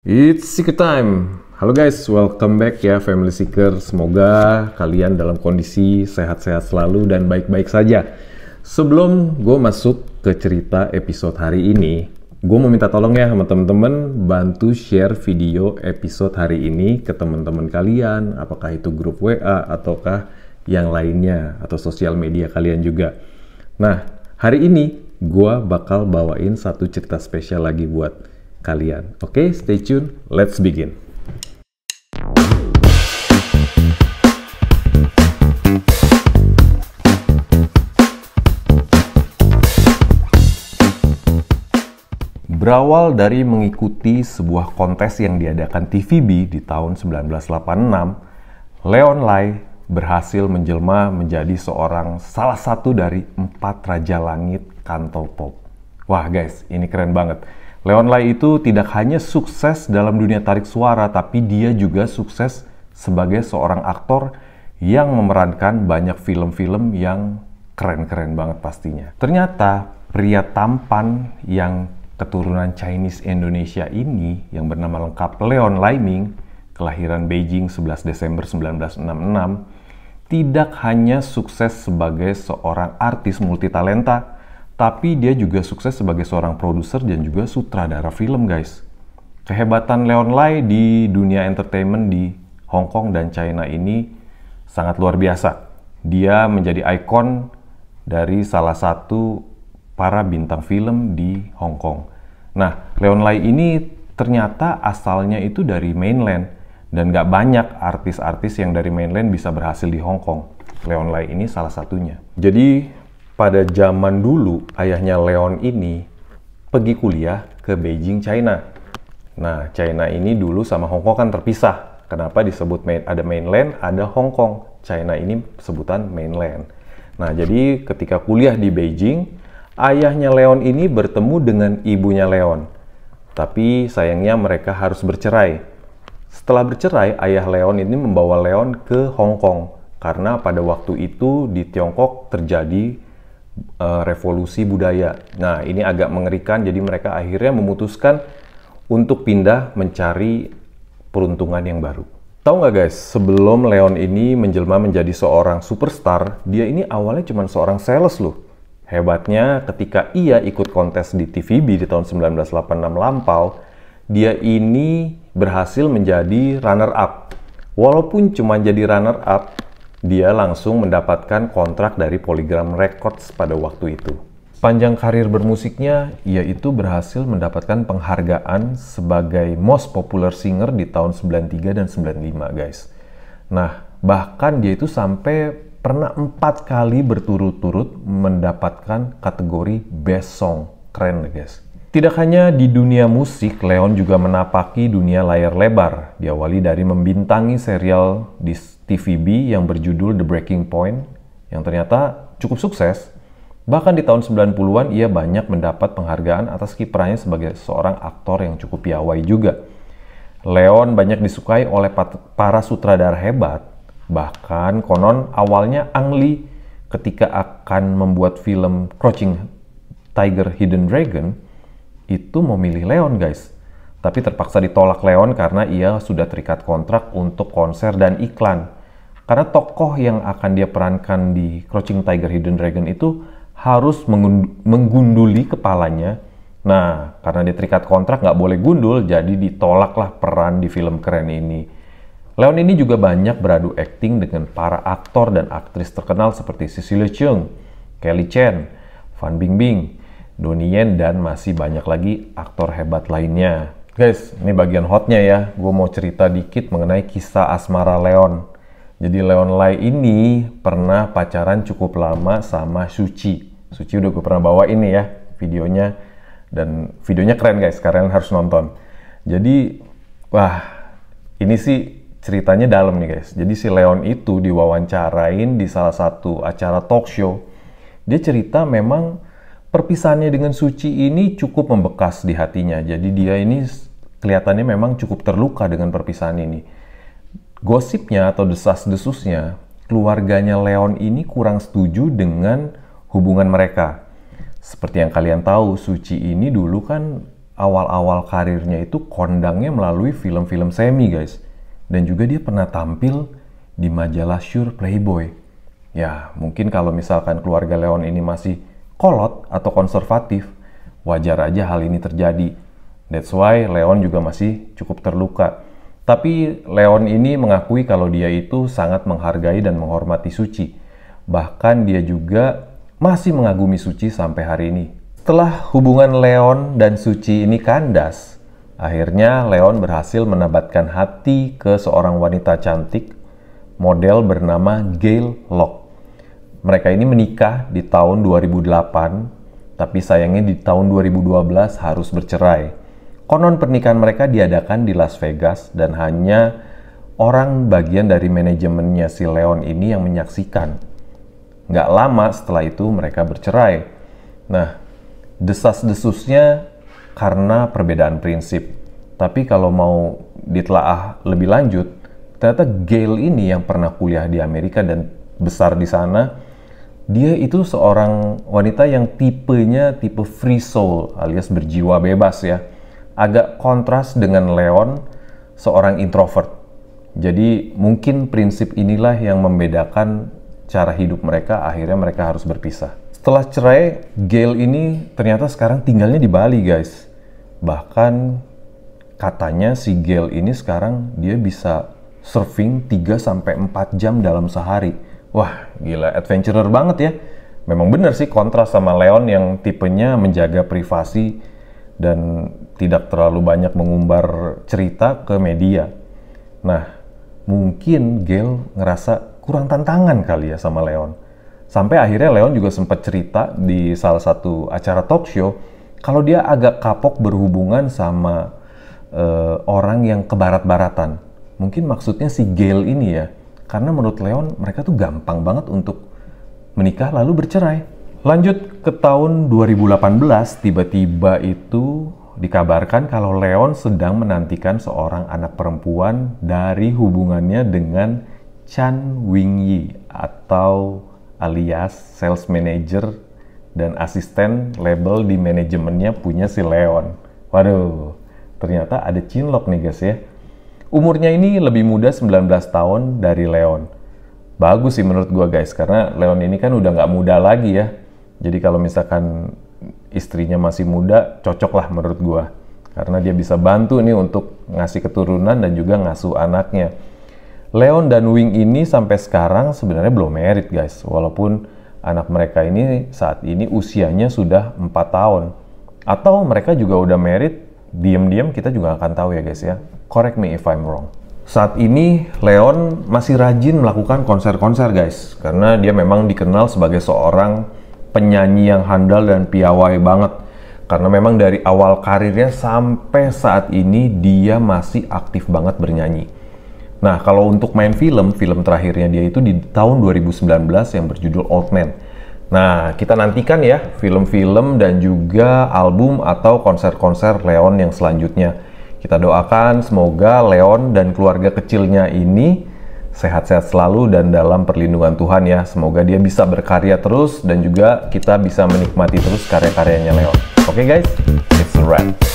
It's Seeker Time. Halo guys, welcome back ya Family Seeker. Semoga kalian dalam kondisi sehat-sehat selalu dan baik-baik saja. Sebelum gue masuk ke cerita episode hari ini, gue mau minta tolong ya sama temen-temen bantu share video episode hari ini ke temen-temen kalian, apakah itu grup WA ataukah yang lainnya atau sosial media kalian juga. Nah, hari ini gue bakal bawain satu cerita spesial lagi buat kalian. Oke, stay tune. Let's begin. Berawal dari mengikuti sebuah kontes yang diadakan TVB di tahun 1986, Leon Lai berhasil menjelma menjadi salah satu dari 4 Raja Langit Cantopop. Wah guys, ini keren banget. Leon Lai itu tidak hanya sukses dalam dunia tarik suara, tapi dia juga sukses sebagai seorang aktor yang memerankan banyak film-film yang keren-keren banget pastinya. Ternyata pria tampan yang keturunan Chinese Indonesia ini yang bernama lengkap Leon Lai Ming, kelahiran Beijing 11 Desember 1966, tidak hanya sukses sebagai seorang artis multitalenta, tapi dia juga sukses sebagai seorang produser dan juga sutradara film, guys. Kehebatan Leon Lai di dunia entertainment di Hong Kong dan China ini sangat luar biasa. Dia menjadi ikon dari salah satu para bintang film di Hong Kong. Nah, Leon Lai ini ternyata asalnya itu dari mainland, dan gak banyak artis-artis yang dari mainland bisa berhasil di Hong Kong. Leon Lai ini salah satunya. Jadi, pada zaman dulu, ayahnya Leon ini pergi kuliah ke Beijing, China. Nah, China ini dulu sama Hong Kong kan terpisah. Kenapa disebut ada mainland, ada Hong Kong. China ini sebutan mainland. Nah, jadi ketika kuliah di Beijing, ayahnya Leon ini bertemu dengan ibunya Leon. Tapi sayangnya mereka harus bercerai. Setelah bercerai, ayah Leon ini membawa Leon ke Hong Kong. Karena pada waktu itu di Tiongkok terjadi revolusi budaya. Nah, ini agak mengerikan, jadi mereka akhirnya memutuskan untuk pindah mencari peruntungan yang baru. Tahu nggak guys, sebelum Leon ini menjelma menjadi seorang superstar, dia ini awalnya cuma seorang sales loh. Hebatnya ketika ia ikut kontes di TVB di tahun 1986 lampau, dia ini berhasil menjadi runner-up. Walaupun cuma jadi runner-up, dia langsung mendapatkan kontrak dari Polygram Records pada waktu itu. Panjang karir bermusiknya, ia itu berhasil mendapatkan penghargaan sebagai Most Popular Singer di tahun 93 dan 95 guys. Nah, bahkan dia itu sampai pernah 4 kali berturut-turut mendapatkan kategori Best Song. Keren guys. Tidak hanya di dunia musik, Leon juga menapaki dunia layar lebar. Diawali dari membintangi serial di TVB yang berjudul The Breaking Point, yang ternyata cukup sukses. Bahkan di tahun 90-an, ia banyak mendapat penghargaan atas kiprahnya sebagai seorang aktor yang cukup piawai juga. Leon banyak disukai oleh para sutradara hebat. Bahkan konon awalnya Ang Lee ketika akan membuat film Crouching Tiger, Hidden Dragon, itu memilih Leon guys. Tapi terpaksa ditolak Leon karena ia sudah terikat kontrak untuk konser dan iklan. Karena tokoh yang akan dia perankan di Crouching Tiger, Hidden Dragon itu harus menggunduli kepalanya. Nah, karena dia terikat kontrak nggak boleh gundul, jadi ditolaklah peran di film keren ini. Leon ini juga banyak beradu akting dengan para aktor dan aktris terkenal seperti Cecily Cheung, Kelly Chen, Fan Bingbing, Donnie Yen, dan masih banyak lagi aktor hebat lainnya. Guys, ini bagian hotnya ya. Gue mau cerita dikit mengenai kisah asmara Leon. Jadi Leon Lai ini pernah pacaran cukup lama sama Suci. Suci udah gue pernah bawa ini ya videonya. Dan videonya keren guys, kalian harus nonton. Jadi, wah, ini sih ceritanya dalam nih guys. Jadi si Leon itu diwawancarain di salah satu acara talk show. Dia cerita memang perpisahannya dengan Suci ini cukup membekas di hatinya. Jadi dia ini kelihatannya memang cukup terluka dengan perpisahan ini. Gosipnya atau desas-desusnya, keluarganya Leon ini kurang setuju dengan hubungan mereka. Seperti yang kalian tahu, Suci ini dulu kan awal-awal karirnya itu kondangnya melalui film-film semi, guys. Dan juga dia pernah tampil di majalah Sure Playboy. Ya, mungkin kalau misalkan keluarga Leon ini masih kolot atau konservatif, wajar aja hal ini terjadi. That's why Leon juga masih cukup terluka. Tapi Leon ini mengakui kalau dia itu sangat menghargai dan menghormati Suci. Bahkan dia juga masih mengagumi Suci sampai hari ini. Setelah hubungan Leon dan Suci ini kandas, akhirnya Leon berhasil menabatkan hati ke seorang wanita cantik, model bernama Gail Locke. Mereka ini menikah di tahun 2008, tapi sayangnya di tahun 2012 harus bercerai. Konon pernikahan mereka diadakan di Las Vegas dan hanya orang bagian dari manajemennya si Leon ini yang menyaksikan. Nggak lama setelah itu mereka bercerai. Nah, desas-desusnya karena perbedaan prinsip. Tapi kalau mau ditelaah lebih lanjut, ternyata Gail ini yang pernah kuliah di Amerika dan besar di sana, dia itu seorang wanita yang tipenya tipe free soul alias berjiwa bebas ya. Agak kontras dengan Leon, seorang introvert. Jadi mungkin prinsip inilah yang membedakan cara hidup mereka, akhirnya mereka harus berpisah. Setelah cerai, Gail ini ternyata sekarang tinggalnya di Bali, guys. Bahkan katanya si Gail ini sekarang dia bisa surfing 3-4 jam dalam sehari. Wah, gila, adventurer banget ya. Memang bener sih kontras sama Leon yang tipenya menjaga privasi dan tidak terlalu banyak mengumbar cerita ke media. Nah, mungkin Gail ngerasa kurang tantangan kali ya sama Leon. Sampai akhirnya Leon juga sempat cerita di salah satu acara talk show kalau dia agak kapok berhubungan sama orang yang kebarat-baratan. Mungkin maksudnya si Gail ini ya, karena menurut Leon mereka tuh gampang banget untuk menikah lalu bercerai. Lanjut ke tahun 2018, tiba-tiba itu dikabarkan kalau Leon sedang menantikan seorang anak perempuan dari hubungannya dengan Chan Wing-yi atau alias sales manager dan asisten label di manajemennya punya si Leon. Waduh, ternyata ada cinlok nih guys ya. Umurnya ini lebih muda 19 tahun dari Leon. Bagus sih menurut gua guys, karena Leon ini kan udah nggak muda lagi ya. Jadi kalau misalkan istrinya masih muda, cocok lah menurut gua. Karena dia bisa bantu nih untuk ngasih keturunan dan juga ngasuh anaknya. Leon dan Wing ini sampai sekarang sebenarnya belum married guys, walaupun anak mereka ini saat ini usianya sudah 4 tahun. Atau mereka juga udah married, diam-diam kita juga akan tahu ya guys ya. Correct me if I'm wrong. Saat ini Leon masih rajin melakukan konser-konser guys, karena dia memang dikenal sebagai seorang penyanyi yang handal dan piawai banget. Karena memang dari awal karirnya sampai saat ini dia masih aktif banget bernyanyi. Nah, kalau untuk main film terakhirnya dia itu di tahun 2019 yang berjudul Old Man. Nah, kita nantikan ya film-film dan juga album atau konser-konser Leon yang selanjutnya. Kita doakan semoga Leon dan keluarga kecilnya ini sehat-sehat selalu dan dalam perlindungan Tuhan ya. Semoga dia bisa berkarya terus dan juga kita bisa menikmati terus karya-karyanya Leon. Oke guys, it's a wrap.